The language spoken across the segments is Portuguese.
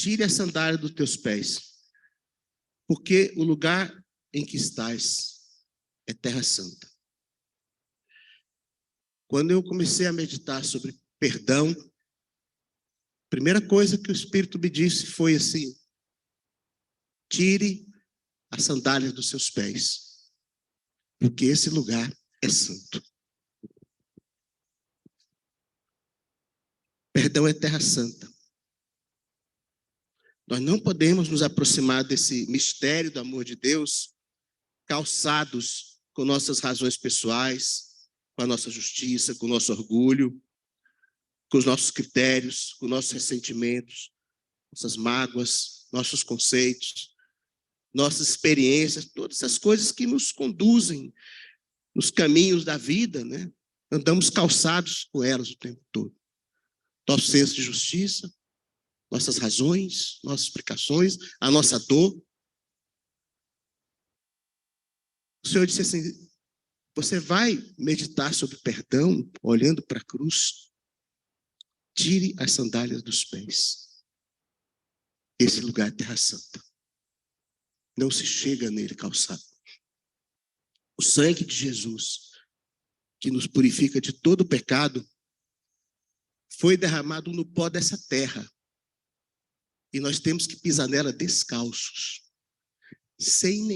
tire a sandália dos teus pés, porque o lugar em que estás é terra santa. Quando eu comecei a meditar sobre perdão, a primeira coisa que o Espírito me disse foi assim: tire a sandália dos seus pés, porque esse lugar é santo. Perdão é terra santa. Nós não podemos nos aproximar desse mistério do amor de Deus calçados com nossas razões pessoais, com a nossa justiça, com o nosso orgulho, com os nossos critérios, com nossos ressentimentos, nossas mágoas, nossos conceitos, nossas experiências, todas essas coisas que nos conduzem nos caminhos da vida, né? Andamos calçados com elas o tempo todo. Nosso senso de justiça, nossas razões, nossas explicações, a nossa dor. O Senhor disse assim: você vai meditar sobre perdão, olhando para a cruz? Tire as sandálias dos pés. Esse lugar é terra santa. Não se chega nele calçado. O sangue de Jesus, que nos purifica de todo pecado, foi derramado no pó dessa terra. E nós temos que pisar nela descalços, sem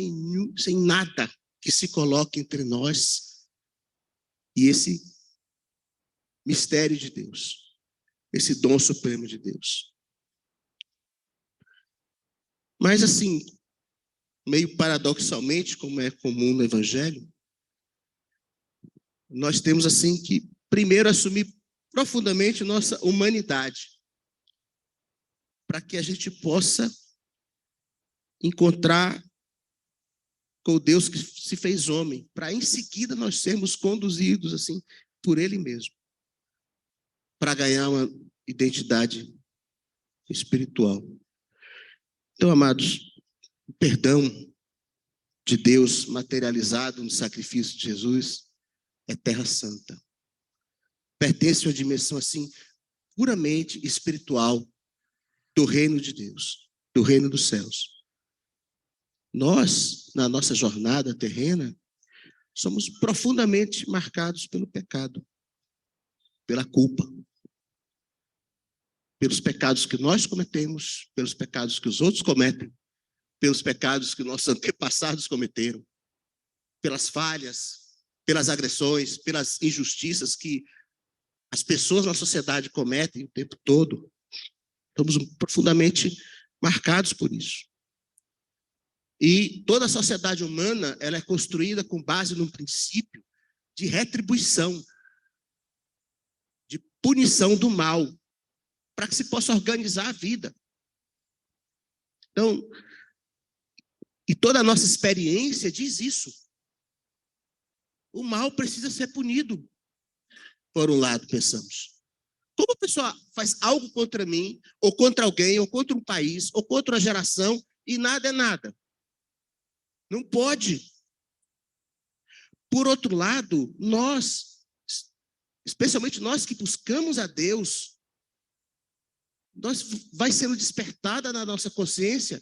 nada que se coloque entre nós e esse mistério de Deus, esse dom supremo de Deus. Mas assim, meio paradoxalmente, como é comum no Evangelho, nós temos assim que primeiro assumir profundamente nossa humanidade, para que a gente possa encontrar com o Deus que se fez homem, para em seguida nós sermos conduzidos assim por Ele mesmo, para ganhar uma identidade espiritual. Então, amados, o perdão de Deus materializado no sacrifício de Jesus é terra santa. Pertence a uma dimensão assim puramente espiritual do reino de Deus, do reino dos céus. Nós, na nossa jornada terrena, somos profundamente marcados pelo pecado, pela culpa, pelos pecados que nós cometemos, pelos pecados que os outros cometem, pelos pecados que nossos antepassados cometeram, pelas falhas, pelas agressões, pelas injustiças que as pessoas na sociedade cometem o tempo todo. Estamos profundamente marcados por isso. E toda a sociedade humana, ela é construída com base num princípio de retribuição, de punição do mal, para que se possa organizar a vida. Então, e toda a nossa experiência diz isso. O mal precisa ser punido. Por um lado, pensamos. Como a pessoa faz algo contra mim, ou contra alguém, ou contra um país, ou contra uma geração, e nada é nada? Não pode. Por outro lado, nós, especialmente nós que buscamos a Deus, vai sendo despertada na nossa consciência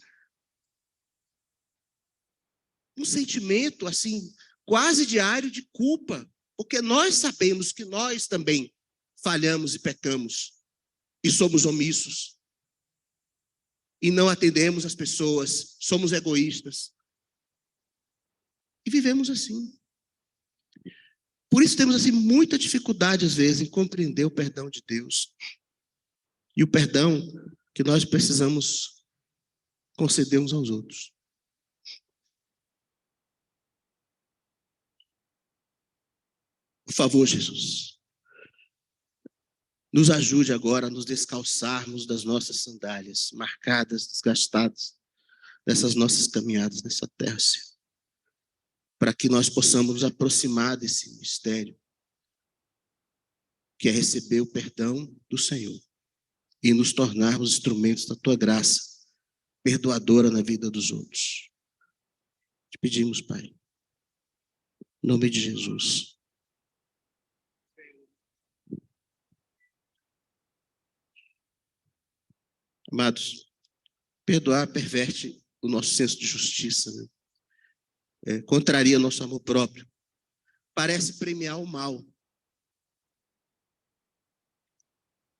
um sentimento assim quase diário de culpa, porque nós sabemos que nós também falhamos e pecamos e somos omissos e não atendemos as pessoas, somos egoístas e vivemos assim. Por isso temos assim muita dificuldade às vezes em compreender o perdão de Deus e o perdão que nós precisamos conceder uns aos outros. Por favor, Jesus, nos ajude agora a nos descalçarmos das nossas sandálias, marcadas, desgastadas, dessas nossas caminhadas nessa terra, Senhor, para que nós possamos nos aproximar desse mistério, que é receber o perdão do Senhor e nos tornarmos instrumentos da Tua graça, perdoadora na vida dos outros. Te pedimos, Pai, em nome de Jesus. Amados, Perdoar perverte o nosso senso de justiça, né? Contraria nosso amor próprio. Parece premiar o mal.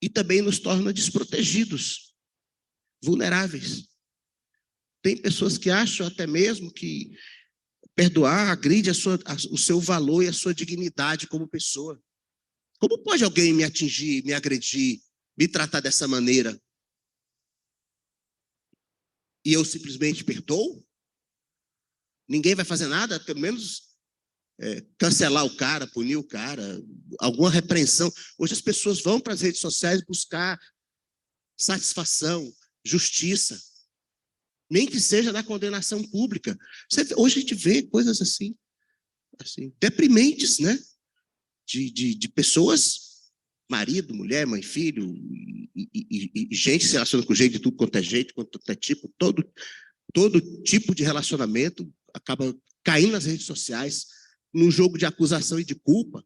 E também nos torna desprotegidos, vulneráveis. Tem pessoas que acham até mesmo que perdoar agride o seu valor e a sua dignidade como pessoa. Como pode alguém me atingir, me agredir, me tratar dessa maneira? E eu simplesmente perdoo? Ninguém vai fazer nada, pelo menos cancelar o cara, punir o cara, alguma repreensão. Hoje as pessoas vão para as redes sociais buscar satisfação, justiça, nem que seja da condenação pública. Hoje a gente vê coisas assim deprimentes, né? De pessoas, marido, mulher, mãe, filho, e gente se relaciona com gente de tudo quanto é jeito, quanto é tipo, todo tipo de relacionamento acaba caindo nas redes sociais, num jogo de acusação e de culpa.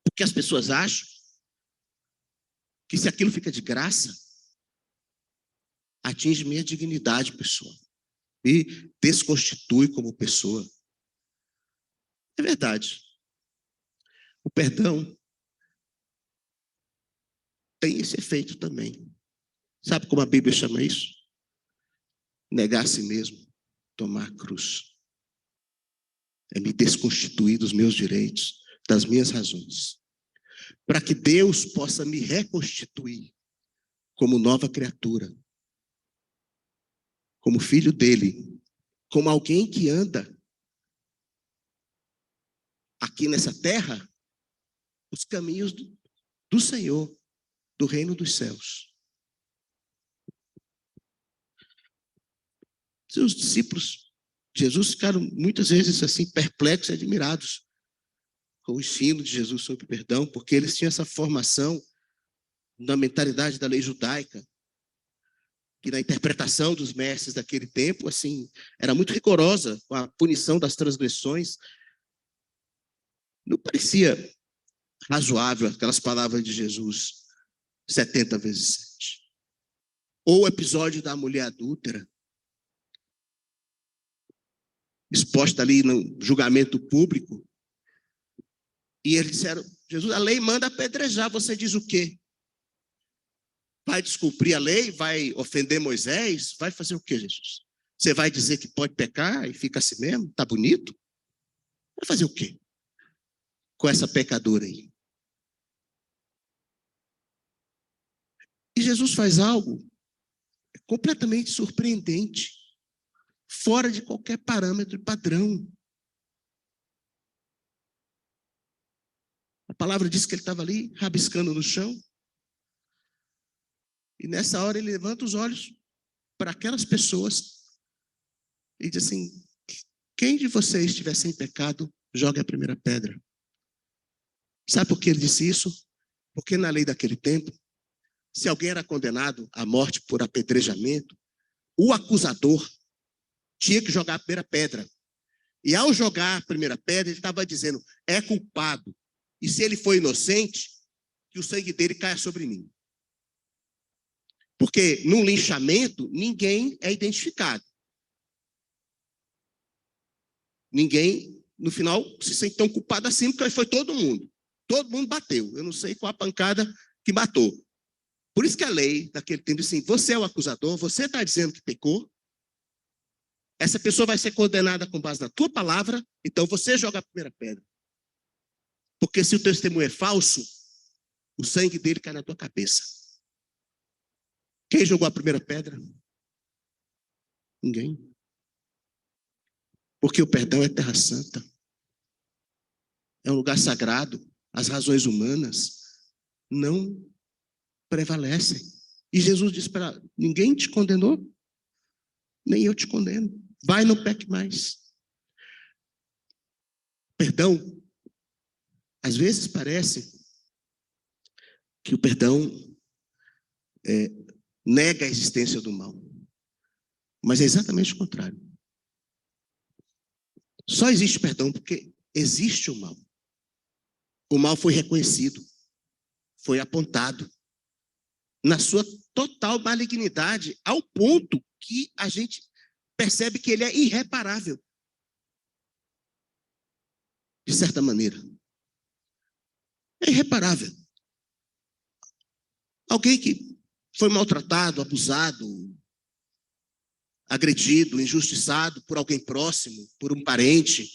Porque as pessoas acham que se aquilo fica de graça, atinge minha dignidade, pessoal, me desconstitui como pessoa. É verdade. O perdão tem esse efeito também. Sabe como a Bíblia chama isso? Negar a si mesmo, tomar a cruz. É me desconstituir dos meus direitos, das minhas razões, para que Deus possa me reconstituir como nova criatura, como filho dele, como alguém que anda aqui nessa terra os caminhos do Senhor, do reino dos céus. Seus discípulos de Jesus ficaram muitas vezes assim perplexos e admirados com o ensino de Jesus sobre perdão, porque eles tinham essa formação na mentalidade da lei judaica, que na interpretação dos mestres daquele tempo, assim, era muito rigorosa com a punição das transgressões. Não parecia razoável aquelas palavras de Jesus, 70 vezes 7. Ou o episódio da mulher adúltera, exposta ali no julgamento público, e eles disseram, Jesus, a lei manda apedrejar, você diz o quê? Vai descumprir a lei? Vai ofender Moisés? Vai fazer o quê, Jesus? Você vai dizer que pode pecar e fica assim mesmo? Tá bonito? Vai fazer o quê com essa pecadora aí? E Jesus faz algo completamente surpreendente, fora de qualquer parâmetro e padrão. A palavra diz que ele estava ali, rabiscando no chão. E nessa hora ele levanta os olhos para aquelas pessoas e diz assim, quem de vocês estiver sem pecado, jogue a primeira pedra. Sabe por que ele disse isso? Porque na lei daquele tempo, se alguém era condenado à morte por apedrejamento, o acusador tinha que jogar a primeira pedra. E ao jogar a primeira pedra, ele estava dizendo, é culpado. E se ele for inocente, que o sangue dele caia sobre mim. Porque num linchamento, ninguém é identificado. Ninguém, no final, se sente tão culpado assim, porque foi todo mundo. Todo mundo bateu. Eu não sei qual a pancada que matou. Por isso que a lei daquele tempo diz assim, você é o acusador, você está dizendo que pecou, essa pessoa vai ser condenada com base na tua palavra, então você joga a primeira pedra. Porque se o testemunho é falso, o sangue dele cai na tua cabeça. Quem jogou a primeira pedra? Ninguém. Porque o perdão é terra santa. É um lugar sagrado. As razões humanas não prevalecem. E Jesus disse para ninguém te condenou, nem eu te condeno. Vai, não peque mais. Perdão, às vezes parece que o perdão nega a existência do mal. Mas é exatamente o contrário. Só existe perdão porque existe o mal. O mal foi reconhecido, foi apontado. na sua total malignidade, ao ponto que a gente percebe que ele é irreparável, de certa maneira. É irreparável. Alguém que foi maltratado, abusado, agredido, injustiçado por alguém próximo, por um parente.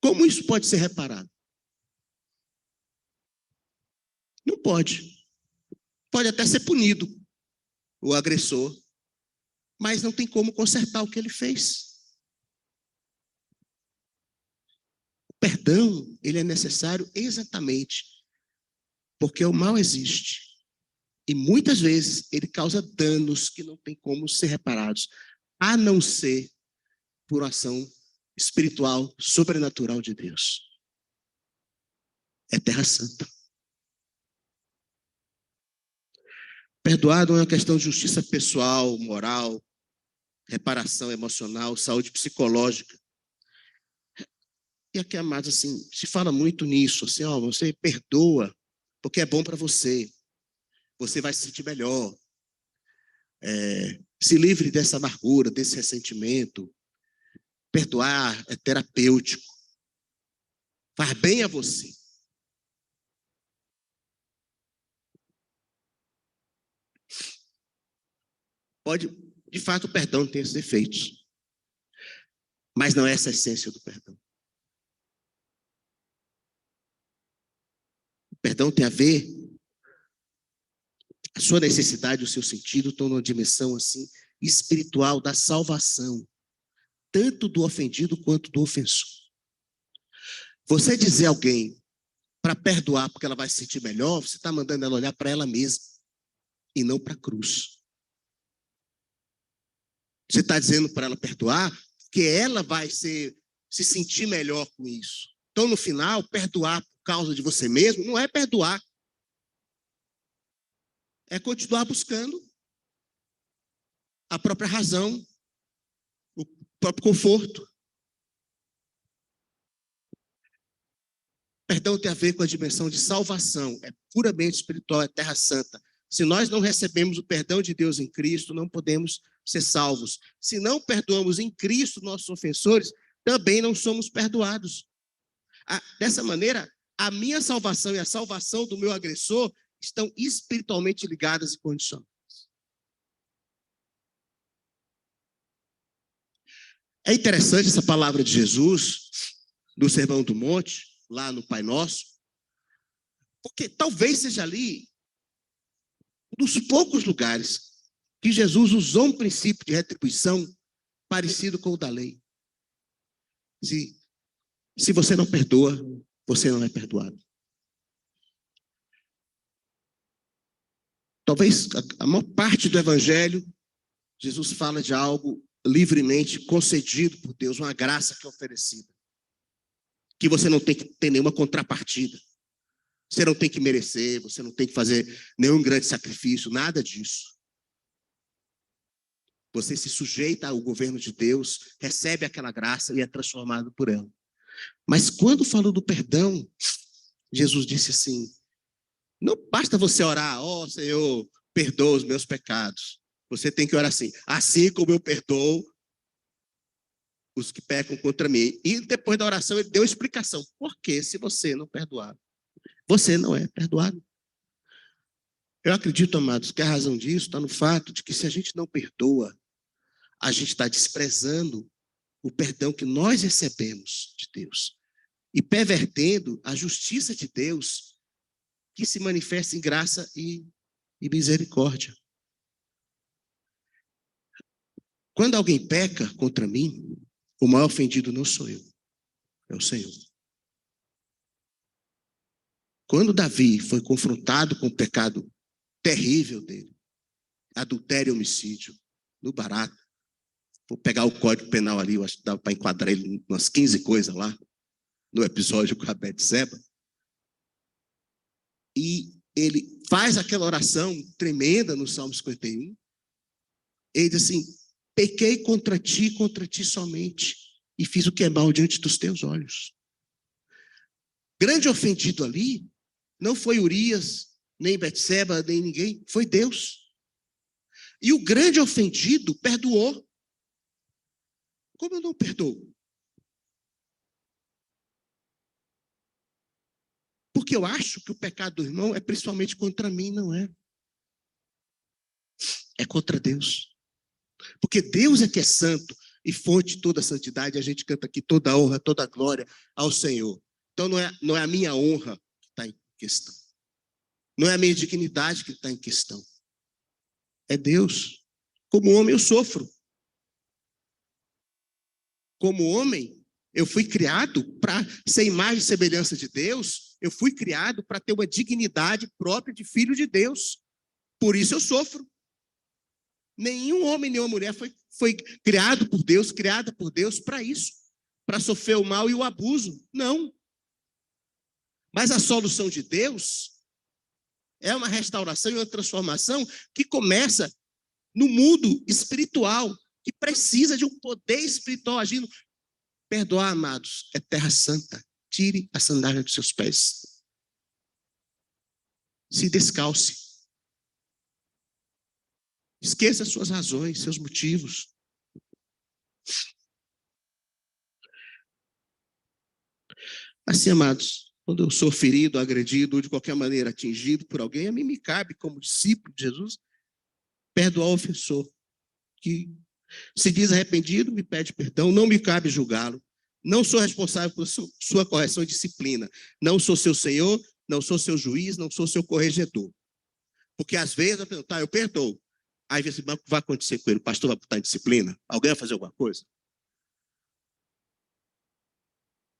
Como isso pode ser reparado? Não pode. Pode até ser punido o agressor, mas não tem como consertar o que ele fez. O perdão, ele é necessário exatamente porque o mal existe. E muitas vezes ele causa danos que não tem como ser reparados, a não ser por ação espiritual, sobrenatural de Deus. É terra santa. Perdoar não é uma questão de justiça pessoal, moral, reparação emocional, saúde psicológica. E aqui, amados, assim, se fala muito nisso, assim, ó, você perdoa porque é bom para você. Você vai se sentir melhor. Se livre dessa amargura, desse ressentimento. Perdoar é terapêutico. Faz bem a você. Pode, de fato, o perdão tem esses efeitos. Mas não é essa a essência do perdão. O perdão tem a ver, a sua necessidade, o seu sentido estão numa dimensão assim espiritual da salvação, tanto do ofendido quanto do ofensor. Você dizer a alguém para perdoar porque ela vai se sentir melhor, você está mandando ela olhar para ela mesma e não para a cruz. Você está dizendo para ela perdoar porque ela vai se sentir melhor com isso. Então, no final, perdoar por causa de você mesmo não é perdoar. É continuar buscando a própria razão, o próprio conforto. Perdão tem a ver com a dimensão de salvação, é puramente espiritual, é terra santa. Se nós não recebemos o perdão de Deus em Cristo, não podemos ser salvos. Se não perdoamos em Cristo nossos ofensores, também não somos perdoados. Dessa maneira, a minha salvação e a salvação do meu agressor estão espiritualmente ligadas e condicionadas. É interessante essa palavra de Jesus, no Sermão do Monte, lá no Pai Nosso, porque talvez seja ali um dos poucos lugares que Jesus usou um princípio de retribuição parecido com o da lei. Se você não perdoa, você não é perdoado. Talvez a maior parte do Evangelho, Jesus fala de algo livremente concedido por Deus, uma graça que é oferecida. Que você não tem que ter nenhuma contrapartida. Você não tem que merecer, você não tem que fazer nenhum grande sacrifício, nada disso. Você se sujeita ao governo de Deus, recebe aquela graça e é transformado por ela. Mas quando falou do perdão, Jesus disse assim, não basta você orar, ó Senhor, perdoa os meus pecados. Você tem que orar assim como eu perdoo os que pecam contra mim. E depois da oração ele deu explicação. Por que se você não perdoar, você não é perdoado? Eu acredito, amados, que a razão disso está no fato de que se a gente não perdoa, a gente está desprezando o perdão que nós recebemos de Deus e pervertendo a justiça de Deus que se manifesta em graça e misericórdia. Quando alguém peca contra mim, o maior ofendido não sou eu, é o Senhor. Quando Davi foi confrontado com o pecado terrível dele, adultério e homicídio, no barato, vou pegar o Código Penal ali, eu acho que dá para enquadrar ele em umas 15 coisas lá, no episódio com a Betseba, e ele faz aquela oração tremenda no Salmo 51, ele diz assim, pequei contra ti somente, e fiz o que é mal diante dos teus olhos. Grande ofendido ali não foi Urias, nem Betseba, nem ninguém, foi Deus. E o grande ofendido perdoou. Como eu não perdoo? Porque eu acho que o pecado do irmão é principalmente contra mim, não é? É contra Deus. Porque Deus é que é santo e fonte de toda a santidade. A gente canta aqui toda a honra, toda a glória ao Senhor. Então não é a minha honra que está em questão. Não é a minha dignidade que está em questão. É Deus. Como homem eu sofro. Como homem, eu fui criado para ser imagem e semelhança de Deus. Eu fui criado para ter uma dignidade própria de filho de Deus. Por isso eu sofro. Nenhum homem, nenhuma mulher foi criada por Deus para isso. Para sofrer o mal e o abuso. Não. Mas a solução de Deus é uma restauração e uma transformação que começa no mundo espiritual, que precisa de um poder espiritual agindo. Perdoar, amados, é terra santa. Tire a sandália dos seus pés. Se descalce. Esqueça suas razões, seus motivos. Assim, amados, quando eu sou ferido, agredido, ou de qualquer maneira atingido por alguém, a mim me cabe, como discípulo de Jesus, perdoar o ofensor. Que se diz arrependido, me pede perdão, não me cabe julgá-lo. Não sou responsável por sua correção e disciplina. Não sou seu senhor, não sou seu juiz, não sou seu corregedor. Porque às vezes eu penso, tá, eu perdoo. Aí o que vai acontecer com ele? O pastor vai botar em disciplina? Alguém vai fazer alguma coisa?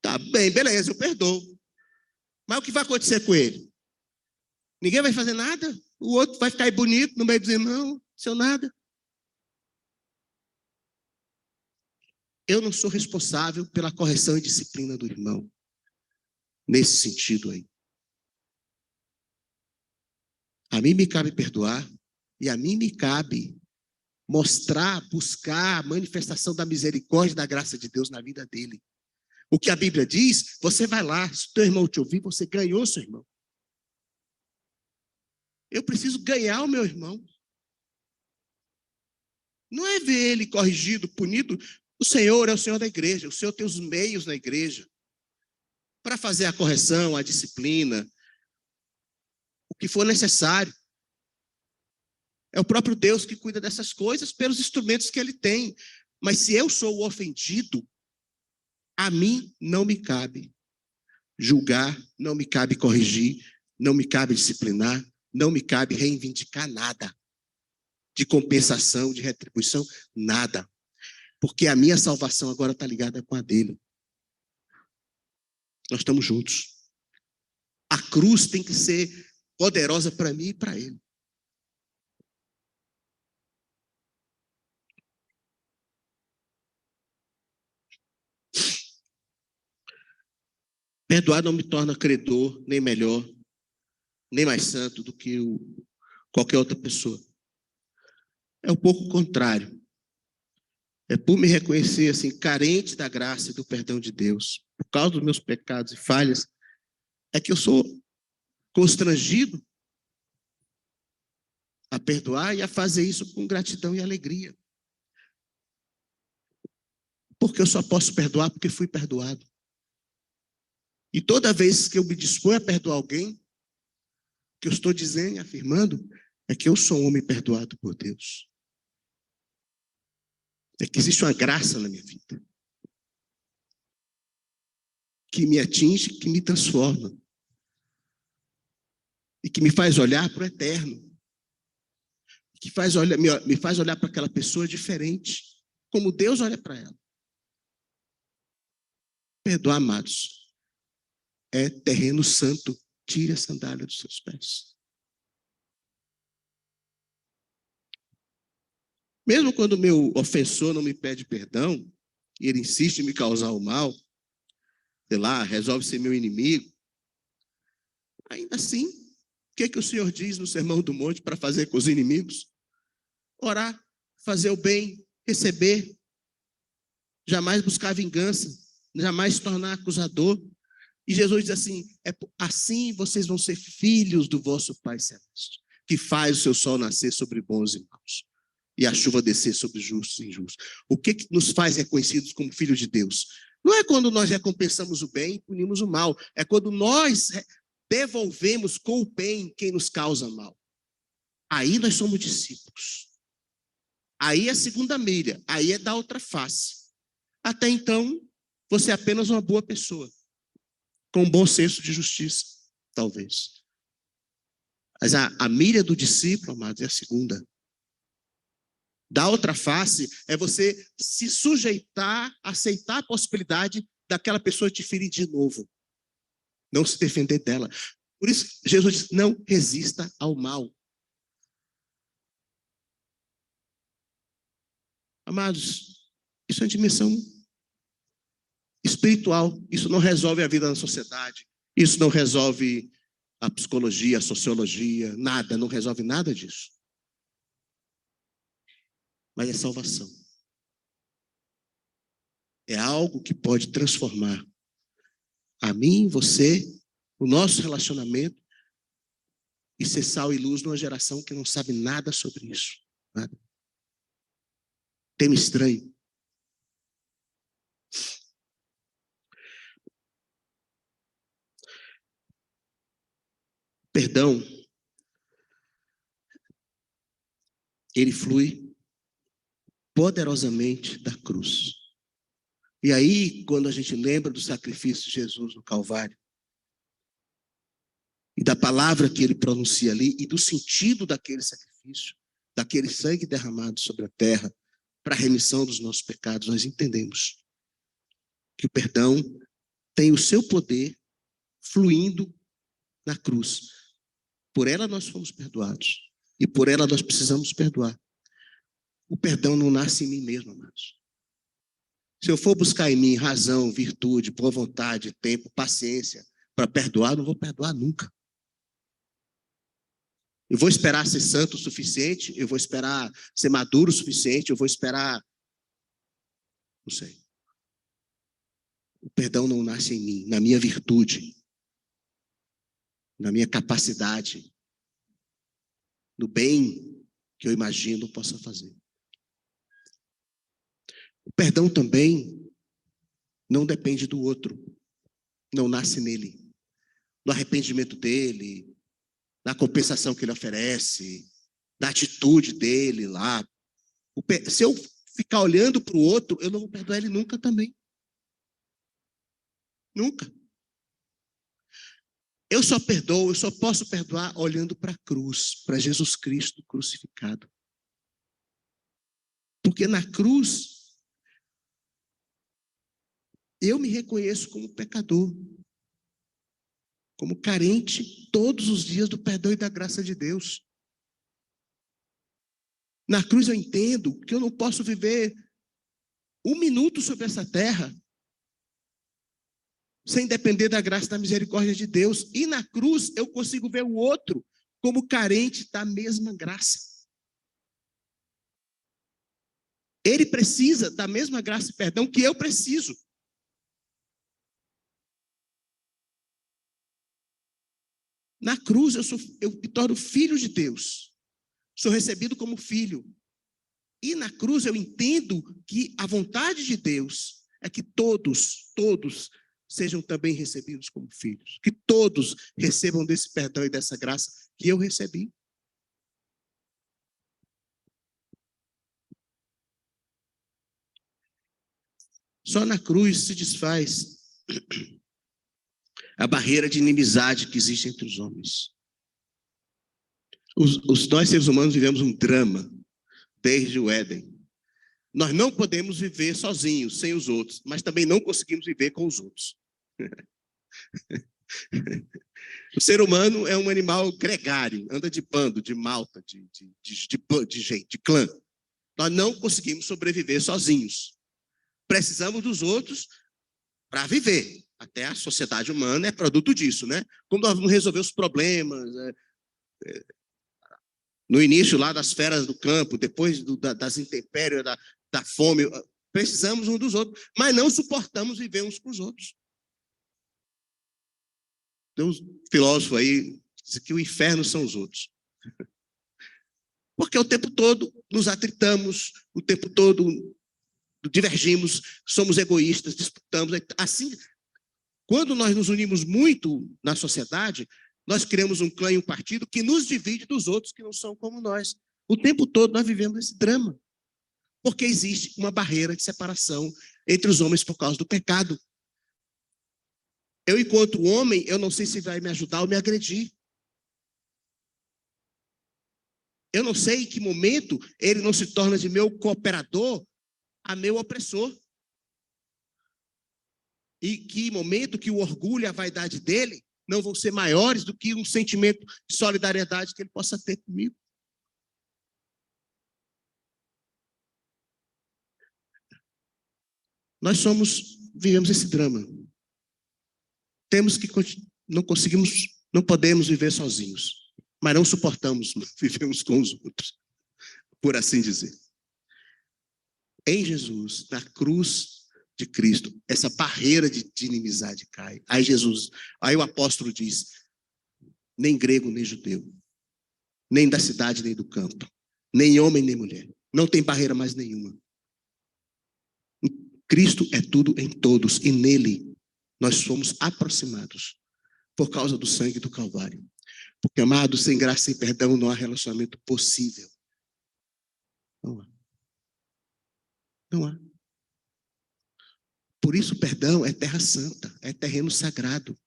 Tá bem, beleza, eu perdoo. Mas o que vai acontecer com ele? Ninguém vai fazer nada? O outro vai ficar aí bonito no meio dos irmãos, seu nada? Eu não sou responsável pela correção e disciplina do irmão. Nesse sentido aí. A mim me cabe perdoar e a mim me cabe mostrar, buscar a manifestação da misericórdia e da graça de Deus na vida dele. O que a Bíblia diz, você vai lá, se o teu irmão te ouvir, você ganhou seu irmão. Eu preciso ganhar o meu irmão. Não é ver ele corrigido, punido. O Senhor é o Senhor da igreja. O Senhor tem os meios na igreja para fazer a correção, a disciplina, o que for necessário. É o próprio Deus que cuida dessas coisas pelos instrumentos que ele tem. Mas se eu sou o ofendido, a mim não me cabe julgar, não me cabe corrigir, não me cabe disciplinar, não me cabe reivindicar nada de compensação, de retribuição, nada. Porque a minha salvação agora está ligada com a dele. Nós estamos juntos. A cruz tem que ser poderosa para mim e para ele. Perdoar não me torna credor, nem melhor, nem mais santo do que qualquer outra pessoa. É um pouco o contrário. É por me reconhecer assim, carente da graça e do perdão de Deus, por causa dos meus pecados e falhas, é que eu sou constrangido a perdoar e a fazer isso com gratidão e alegria. Porque eu só posso perdoar porque fui perdoado. E toda vez que eu me disponho a perdoar alguém, o que eu estou dizendo e afirmando é que eu sou um homem perdoado por Deus. É que existe uma graça na minha vida que me atinge, que me transforma e que me faz olhar para o eterno, que me faz olhar para aquela pessoa diferente, como Deus olha para ela. Perdoar, amados, é terreno santo. Tire a sandália dos seus pés. Mesmo quando o meu ofensor não me pede perdão, e ele insiste em me causar o mal, sei lá, resolve ser meu inimigo, ainda assim, o que o Senhor diz no Sermão do Monte para fazer com os inimigos? Orar, fazer o bem, receber, jamais buscar vingança, jamais se tornar acusador, E Jesus diz assim, assim vocês vão ser filhos do vosso Pai Celeste, que faz o seu sol nascer sobre bons e maus, e a chuva descer sobre justos e injustos. O que nos faz reconhecidos como filhos de Deus? Não é quando nós recompensamos o bem e punimos o mal, é quando nós devolvemos com o bem quem nos causa mal. Aí nós somos discípulos. Aí é a segunda milha, aí é da outra face. Até então, você é apenas uma boa pessoa, com um bom senso de justiça, talvez. Mas a milha do discípulo, amados, é a segunda. Da outra face é você se sujeitar, aceitar a possibilidade daquela pessoa te ferir de novo. Não se defender dela. Por isso, Jesus diz, não resista ao mal. Amados, isso é uma dimensão espiritual. Isso não resolve a vida na sociedade. Isso não resolve a psicologia, a sociologia, nada. Não resolve nada disso. Mas é salvação. É algo que pode transformar a mim, você, o nosso relacionamento e ser sal e luz numa geração que não sabe nada sobre isso. Nada. Tema estranho. Perdão, ele flui poderosamente da cruz. E aí, quando a gente lembra do sacrifício de Jesus no Calvário, e da palavra que ele pronuncia ali, e do sentido daquele sacrifício, daquele sangue derramado sobre a terra, para a remissão dos nossos pecados, nós entendemos que o perdão tem o seu poder fluindo na cruz. Por ela nós fomos perdoados, e por ela nós precisamos perdoar. O perdão não nasce em mim mesmo, amados. Se eu for buscar em mim razão, virtude, boa vontade, tempo, paciência, para perdoar, não vou perdoar nunca. Eu vou esperar ser santo o suficiente, eu vou esperar ser maduro o suficiente, eu vou esperar... Não sei. O perdão não nasce em mim, na minha virtude, na minha capacidade, no bem que eu imagino possa fazer. O perdão também não depende do outro, não nasce nele, do arrependimento dele, da compensação que ele oferece, da atitude dele lá. Se eu ficar olhando para o outro, eu não vou perdoar ele nunca também. Nunca. Eu só perdoo, eu só posso perdoar olhando para a cruz, para Jesus Cristo crucificado. Porque na cruz, eu me reconheço como pecador, como carente todos os dias do perdão e da graça de Deus. Na cruz eu entendo que eu não posso viver um minuto sobre essa terra sem depender da graça e da misericórdia de Deus. E na cruz eu consigo ver o outro como carente da mesma graça. Ele precisa da mesma graça e perdão que eu preciso. Na cruz eu me torno filho de Deus. Sou recebido como filho. E na cruz eu entendo que a vontade de Deus é que todos sejam também recebidos como filhos. Que todos recebam desse perdão e dessa graça que eu recebi. Só na cruz se desfaz a barreira de inimizade que existe entre os homens. Nós seres humanos vivemos um drama desde o Éden. Nós não podemos viver sozinhos, sem os outros, mas também não conseguimos viver com os outros. O ser humano é um animal gregário, anda de bando, de malta, de gente, de clã. Nós não conseguimos sobreviver sozinhos. Precisamos dos outros para viver. Até a sociedade humana é produto disso, né? Como nós vamos resolver os problemas, no início lá das feras do campo, depois das intempéries, da fome, precisamos um dos outros, mas não suportamos viver uns com os outros. Tem uns filósofos aí que dizem que o inferno são os outros. Porque o tempo todo nos atritamos, o tempo todo divergimos, somos egoístas, disputamos. Assim, quando nós nos unimos muito na sociedade, nós criamos um clã e um partido que nos divide dos outros que não são como nós. O tempo todo nós vivemos esse drama. Porque existe uma barreira de separação entre os homens por causa do pecado. Eu encontro um homem, eu não sei se vai me ajudar ou me agredir. Eu não sei em que momento ele não se torna de meu cooperador a meu opressor. E que momento que o orgulho e a vaidade dele não vão ser maiores do que um sentimento de solidariedade que ele possa ter comigo. Nós vivemos esse drama. Temos que, não conseguimos, não podemos viver sozinhos, mas não suportamos, vivemos com os outros, por assim dizer. Em Jesus, na cruz de Cristo, essa barreira de inimizade cai. Aí o apóstolo diz, nem grego, nem judeu, nem da cidade, nem do campo, nem homem, nem mulher. Não tem barreira mais nenhuma. Cristo é tudo em todos, e nele nós somos aproximados por causa do sangue do Calvário. Porque, amado, sem graça e perdão não há relacionamento possível. Não há. Não há. Por isso, perdão é terra santa, é terreno sagrado.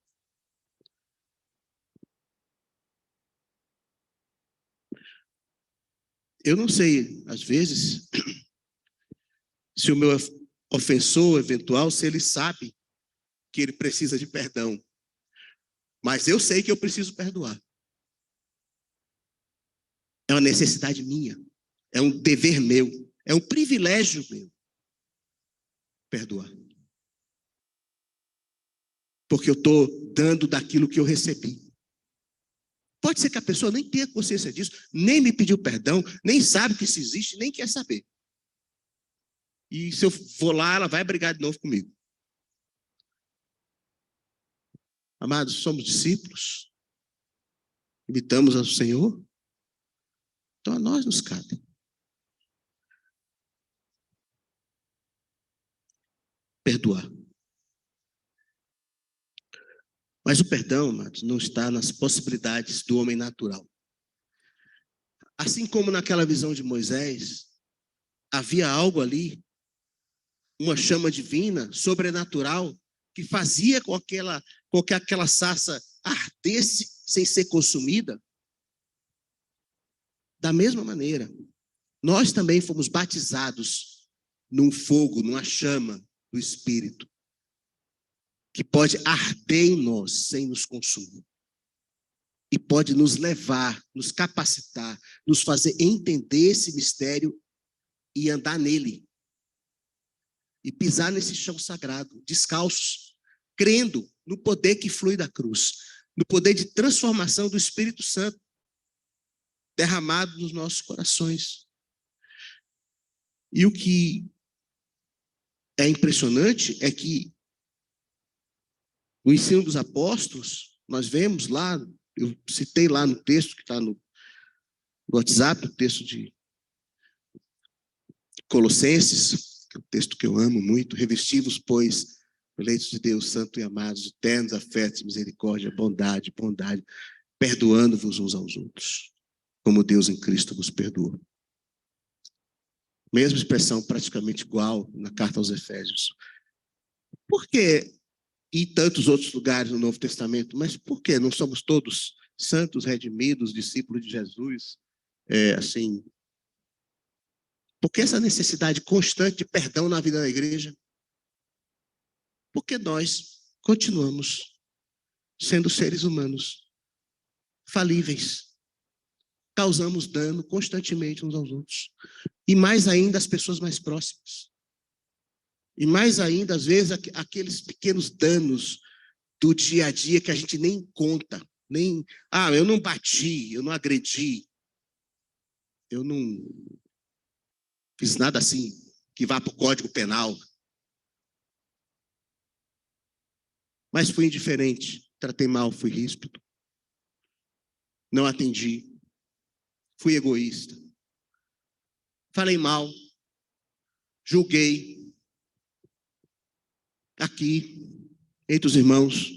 Eu não sei, às vezes, se o meu ofensor eventual, se ele sabe que ele precisa de perdão. Mas eu sei que eu preciso perdoar. É uma necessidade minha. É um dever meu. É um privilégio meu. Perdoar. Porque eu estou dando daquilo que eu recebi. Pode ser que a pessoa nem tenha consciência disso, nem me pediu perdão, nem sabe que isso existe, nem quer saber. E se eu vou lá, ela vai brigar de novo comigo. Amados, somos discípulos. Imitamos ao Senhor. Então a nós nos cabe. Perdoar. Mas o perdão, amados, não está nas possibilidades do homem natural. Assim como naquela visão de Moisés, havia algo ali, uma chama divina, sobrenatural, que fazia com que aquela sarça ardesse sem ser consumida. Da mesma maneira, nós também fomos batizados num fogo, numa chama do Espírito, que pode arder em nós sem nos consumir. E pode nos levar, nos capacitar, nos fazer entender esse mistério e andar nele. E pisar nesse chão sagrado, descalços, crendo no poder que flui da cruz, no poder de transformação do Espírito Santo derramado nos nossos corações. E o que é impressionante é que o ensino dos apóstolos, nós vemos lá, eu citei lá no texto que está no WhatsApp, o texto de Colossenses, que é um texto que eu amo muito, revestivos, pois, eleitos de Deus, santo e amados, de ternos afetos, misericórdia, bondade, perdoando-vos uns aos outros, como Deus em Cristo vos perdoa. Mesma expressão praticamente igual na carta aos Efésios. Por que, e tantos outros lugares no Novo Testamento, mas por que não somos todos santos, redimidos, discípulos de Jesus? Assim, por que essa necessidade constante de perdão na vida da igreja? Porque nós continuamos sendo seres humanos falíveis. Causamos dano constantemente uns aos outros. E mais ainda as pessoas mais próximas. E mais ainda, às vezes, aqueles pequenos danos do dia a dia que a gente nem conta. Eu não bati, eu não agredi. Eu não fiz nada assim que vá para o Código Penal. Mas fui indiferente. tratei mal, fui ríspido, não atendi, fui egoísta, falei mal, julguei, aqui, entre os irmãos,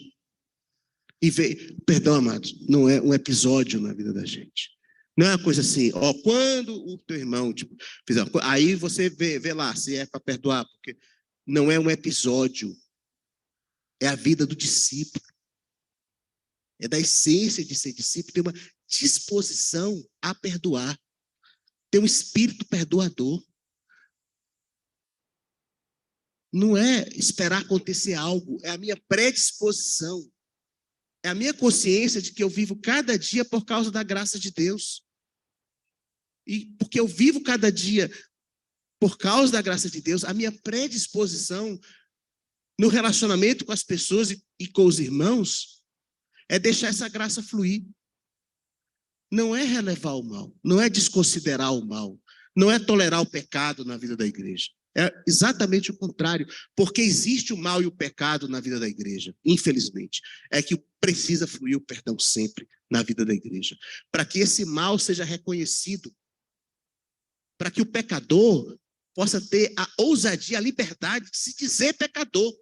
e veio, perdão, amados, não é um episódio na vida da gente. Não é uma coisa assim, ó, quando o teu irmão, tipo, fizer, aí você vê lá se é para perdoar, porque não é um episódio, é a vida do discípulo. É da essência de ser discípulo, ter uma disposição a perdoar, ter um espírito perdoador. Não é esperar acontecer algo, é a minha predisposição, é a minha consciência de que eu vivo cada dia por causa da graça de Deus. E porque eu vivo cada dia por causa da graça de Deus, a minha predisposição no relacionamento com as pessoas e com os irmãos é deixar essa graça fluir. Não é relevar o mal, não é desconsiderar o mal, não é tolerar o pecado na vida da igreja. É exatamente o contrário, porque existe o mal e o pecado na vida da igreja, infelizmente. É que precisa fluir o perdão sempre na vida da igreja, para que esse mal seja reconhecido, para que o pecador possa ter a ousadia, a liberdade de se dizer pecador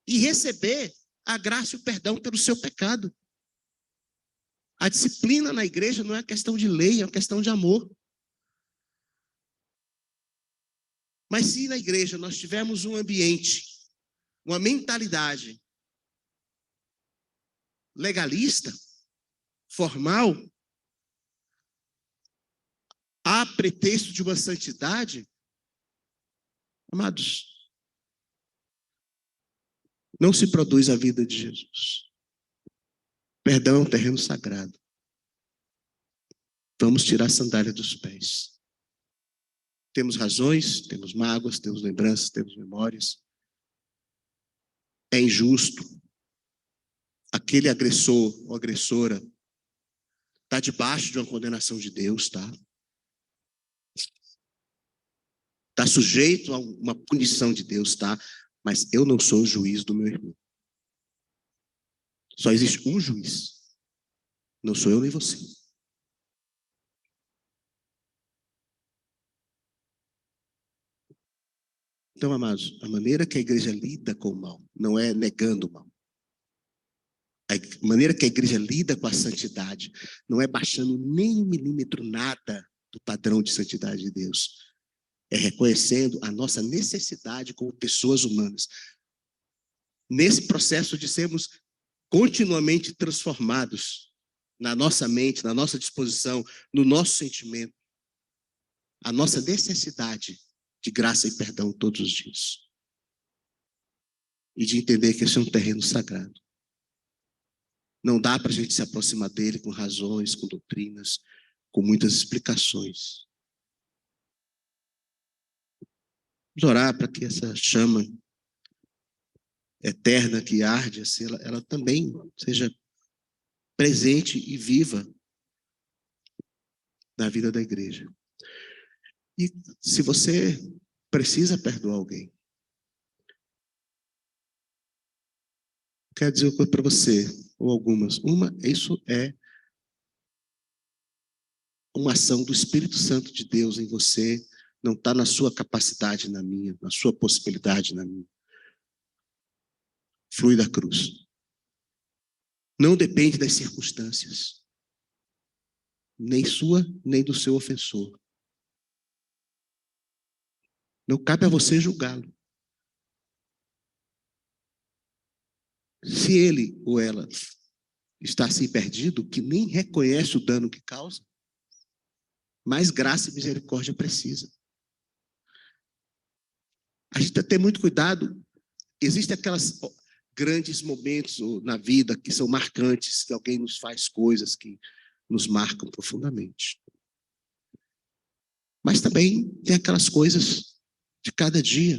e receber a graça e o perdão pelo seu pecado. A disciplina na igreja não é questão de lei, é uma questão de amor. Mas se na igreja nós tivermos um ambiente, uma mentalidade legalista, formal, a pretexto de uma santidade, amados, não se produz a vida de Jesus. Perdão é um terreno sagrado. Vamos tirar a sandália dos pés. Temos razões, temos mágoas, temos lembranças, temos memórias. É injusto. Aquele agressor ou agressora está debaixo de uma condenação de Deus, tá? Está sujeito a uma punição de Deus, tá? Mas eu não sou o juiz do meu irmão. Só existe um juiz. Não sou eu nem você. Então, amados, a maneira que a igreja lida com o mal não é negando o mal. A maneira que a igreja lida com a santidade não é baixando nem um milímetro nada do padrão de santidade de Deus. É reconhecendo a nossa necessidade como pessoas humanas. Nesse processo de sermos continuamente transformados na nossa mente, na nossa disposição, no nosso sentimento, a nossa necessidade de graça e perdão todos os dias. E de entender que esse é um terreno sagrado. Não dá para a gente se aproximar dele com razões, com doutrinas, com muitas explicações. Vamos orar para que essa chama eterna que arde, assim, ela também seja presente e viva na vida da igreja. E se você precisa perdoar alguém, quero dizer uma coisa para você, ou algumas. Isso é uma ação do Espírito Santo de Deus em você, não está na sua capacidade, na minha, na sua possibilidade, na minha. Flui da cruz. Não depende das circunstâncias, nem sua, nem do seu ofensor. Não cabe a você julgá-lo. Se ele ou ela está assim perdido, que nem reconhece o dano que causa, mais graça e misericórdia precisa. A gente tem que ter muito cuidado. Existem aquelas grandes momentos na vida que são marcantes, que alguém nos faz coisas que nos marcam profundamente. Mas também tem aquelas coisas de cada dia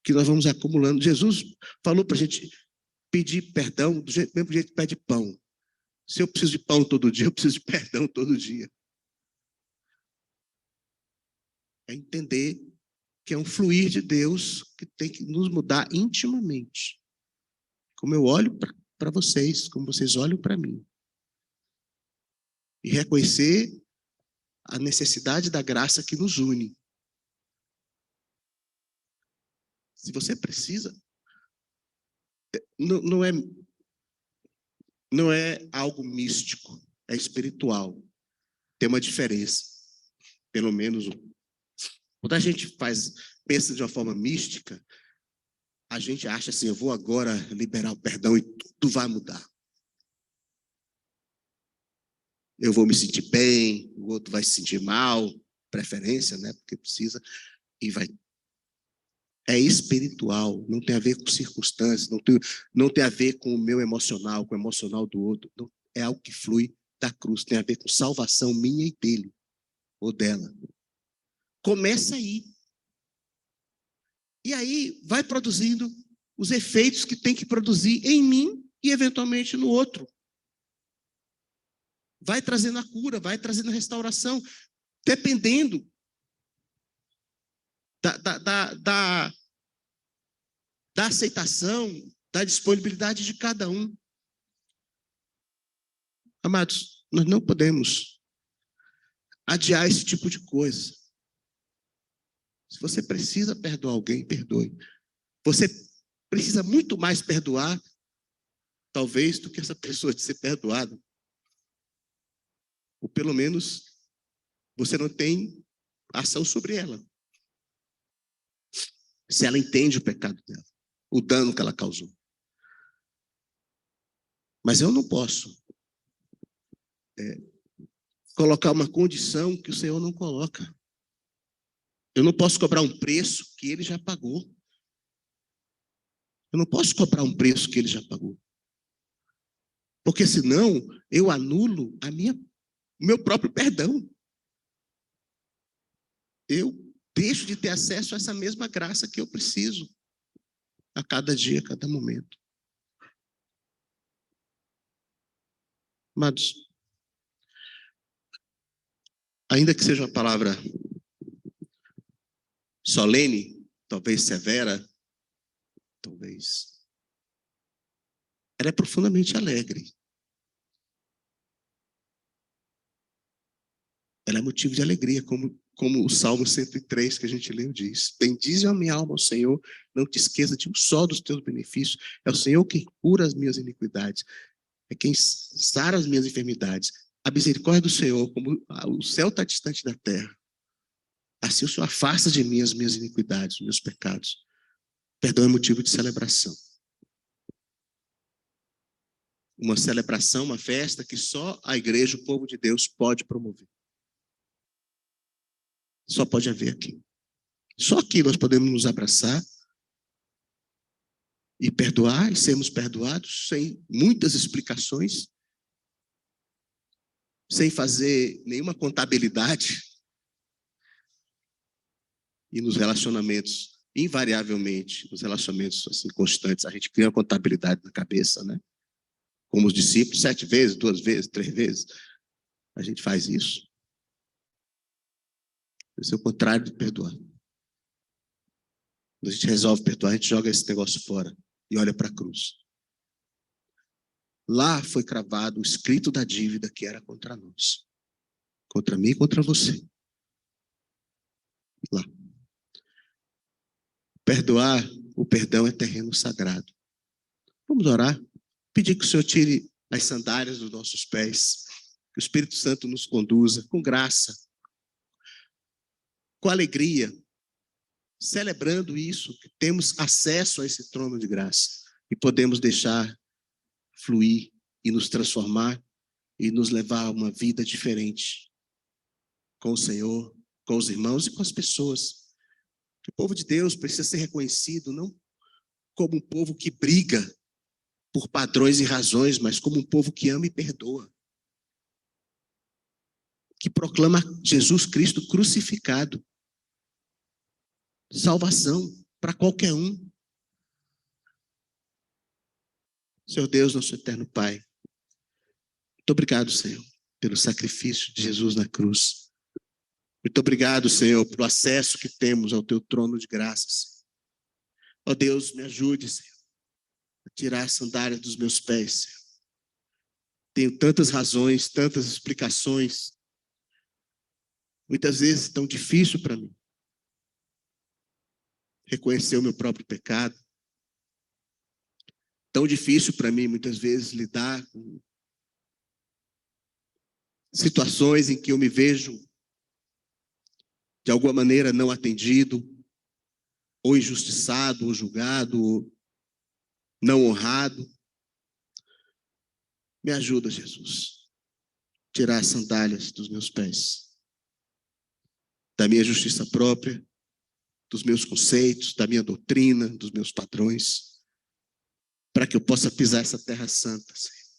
que nós vamos acumulando. Jesus falou para a gente pedir perdão do mesmo jeito que pede pão. Se eu preciso de pão todo dia, eu preciso de perdão todo dia. É entender que é um fluir de Deus que tem que nos mudar intimamente. como eu olho para vocês, como vocês olham para mim. E reconhecer a necessidade da graça que nos une. Se você precisa, não é algo místico, é espiritual. Tem uma diferença. Pelo menos, quando a gente pensa de uma forma mística, a gente acha assim, eu vou agora liberar o perdão e tudo vai mudar. Eu vou me sentir bem, o outro vai se sentir mal, preferência, né? Porque precisa, e vai. É espiritual, não tem a ver com circunstâncias, não tem a ver com o meu emocional, com o emocional do outro. Não, é algo que flui da cruz, tem a ver com salvação minha e dele, ou dela. Começa aí. E aí vai produzindo os efeitos que tem que produzir em mim e eventualmente no outro. Vai trazendo a cura, vai trazendo a restauração, dependendo da aceitação, da disponibilidade de cada um. Amados, nós não podemos adiar esse tipo de coisa. Se você precisa perdoar alguém, perdoe. Você precisa muito mais perdoar, talvez, do que essa pessoa de ser perdoada. Ou pelo menos, você não tem ação sobre ela. Se ela entende o pecado dela, o dano que ela causou. Mas eu não posso colocar uma condição que o Senhor não coloca. Eu não posso cobrar um preço que ele já pagou. Eu não posso cobrar um preço que ele já pagou. Porque senão eu anulo o meu próprio perdão. Eu deixo de ter acesso a essa mesma graça que eu preciso a cada dia, a cada momento. Amados, ainda que seja uma palavra solene, talvez severa, talvez, ela é profundamente alegre. Ela é motivo de alegria, como o Salmo 103 que a gente leu diz. Bendize a minha alma ao Senhor, não te esqueça de um só dos teus benefícios. É o Senhor quem cura as minhas iniquidades, é quem sara as minhas enfermidades. A misericórdia do Senhor, como o céu está distante da terra, assim o Senhor afasta de mim as minhas iniquidades, os meus pecados. Perdão é motivo de celebração. Uma celebração, uma festa que só a igreja, o povo de Deus, pode promover. Só pode haver aqui. Só aqui nós podemos nos abraçar e perdoar, e sermos perdoados sem muitas explicações, sem fazer nenhuma contabilidade. E nos relacionamentos, invariavelmente, nos relacionamentos assim, constantes, a gente cria uma contabilidade na cabeça, né? Como os discípulos, 7 vezes, 2 vezes, 3 vezes. A gente faz isso. Isso é o contrário de perdoar. Quando a gente resolve perdoar, a gente joga esse negócio fora e olha para a cruz. Lá foi cravado o escrito da dívida que era contra nós. Contra mim e contra você. Lá. Perdoar, o perdão é terreno sagrado. Vamos orar. Pedir que o Senhor tire as sandálias dos nossos pés. Que o Espírito Santo nos conduza com graça. Com alegria. Celebrando isso, que temos acesso a esse trono de graça. E podemos deixar fluir e nos transformar e nos levar a uma vida diferente. Com o Senhor, com os irmãos e com as pessoas. O povo de Deus precisa ser reconhecido não como um povo que briga por padrões e razões, mas como um povo que ama e perdoa. Que proclama Jesus Cristo crucificado. Salvação para qualquer um. Senhor Deus, nosso eterno Pai, muito obrigado, Senhor, pelo sacrifício de Jesus na cruz. Muito obrigado, Senhor, pelo acesso que temos ao teu trono de graças. Ó Deus, me ajude, Senhor, tirar as sandálias dos meus pés, Senhor. Tenho tantas razões, tantas explicações, muitas vezes tão difícil para mim reconhecer o meu próprio pecado, tão difícil para mim muitas vezes lidar com situações em que eu me vejo de alguma maneira não atendido, ou injustiçado, ou julgado, ou não honrado. Me ajuda, Jesus, tirar as sandálias dos meus pés, da minha justiça própria, dos meus conceitos, da minha doutrina, dos meus padrões, para que eu possa pisar essa terra santa, Senhor,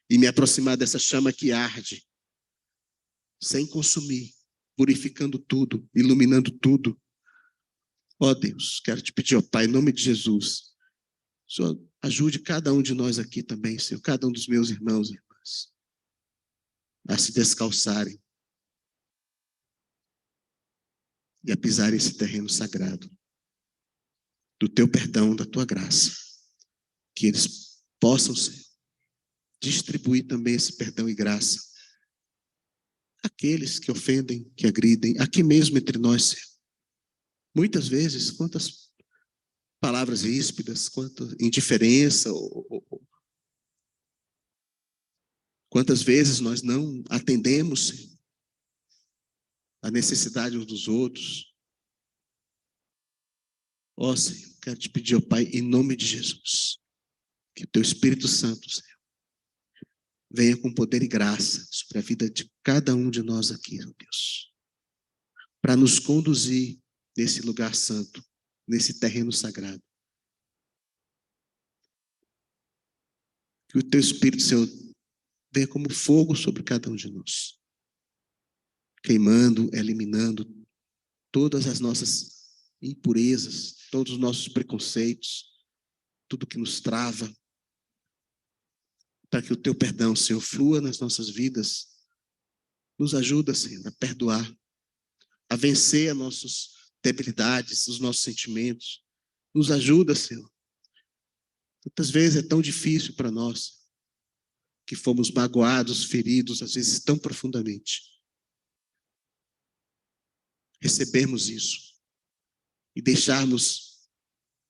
e me aproximar dessa chama que arde, sem consumir, purificando tudo, iluminando tudo. Ó Deus, quero te pedir, ó Pai, em nome de Jesus, Senhor, ajude cada um de nós aqui também, Senhor, cada um dos meus irmãos e irmãs, a se descalçarem e a pisar esse terreno sagrado do teu perdão, da tua graça, que eles possam, Senhor, distribuir também esse perdão e graça àqueles que ofendem, que agridem, aqui mesmo entre nós, Senhor. Muitas vezes, quantas palavras ríspidas, quanta indiferença, quantas vezes nós não atendemos, Senhor, a necessidade uns dos outros. Ó Senhor, quero te pedir, ó Pai, em nome de Jesus, que o teu Espírito Santo, Senhor, venha com poder e graça sobre a vida de cada um de nós aqui, ó Deus, para nos conduzir nesse lugar santo, nesse terreno sagrado. Que o teu Espírito, Senhor, venha como fogo sobre cada um de nós, queimando, eliminando todas as nossas impurezas, todos os nossos preconceitos, tudo que nos trava, para que o teu perdão, Senhor, flua nas nossas vidas. Nos ajuda, Senhor, a perdoar, a vencer as nossas debilidades, os nossos sentimentos. Nos ajuda, Senhor. Tantas vezes é tão difícil para nós, que fomos magoados, feridos, às vezes tão profundamente, recebermos isso e deixarmos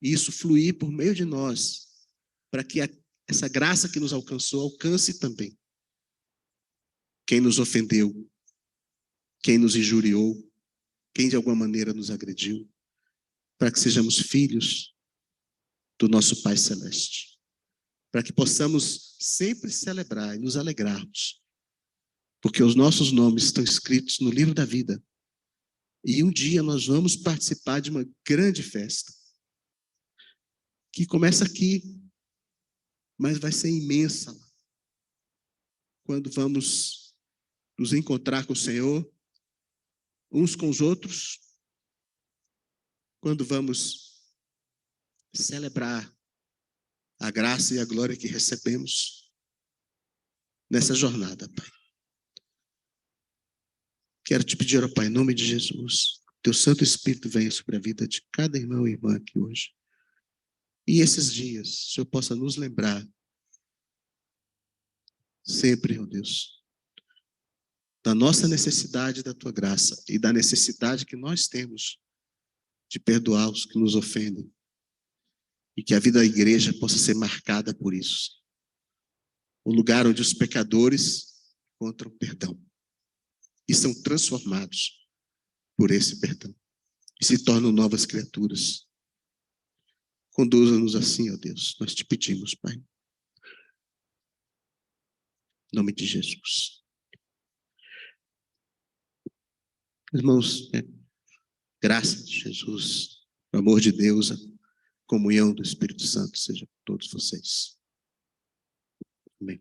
isso fluir por meio de nós, para que essa graça que nos alcançou alcance também quem nos ofendeu, quem nos injuriou, quem de alguma maneira nos agrediu, para que sejamos filhos do nosso Pai Celeste, para que possamos sempre celebrar e nos alegrarmos, porque os nossos nomes estão escritos no livro da vida, e um dia nós vamos participar de uma grande festa, que começa aqui, mas vai ser imensa, quando vamos nos encontrar com o Senhor, uns com os outros, quando vamos celebrar a graça e a glória que recebemos nessa jornada, Pai. Quero te pedir, ó Pai, em nome de Jesus, teu Santo Espírito venha sobre a vida de cada irmão e irmã aqui hoje. E esses dias, o Senhor possa nos lembrar sempre, ó Deus, da nossa necessidade da tua graça e da necessidade que nós temos de perdoar os que nos ofendem. E que a vida da igreja possa ser marcada por isso. O lugar onde os pecadores encontram perdão e são transformados por esse perdão e se tornam novas criaturas. Conduza-nos assim, ó Deus, nós te pedimos, Pai. Em nome de Jesus. Irmãos, graça de Jesus, o amor de Deus, a comunhão do Espírito Santo seja com todos vocês. Amém.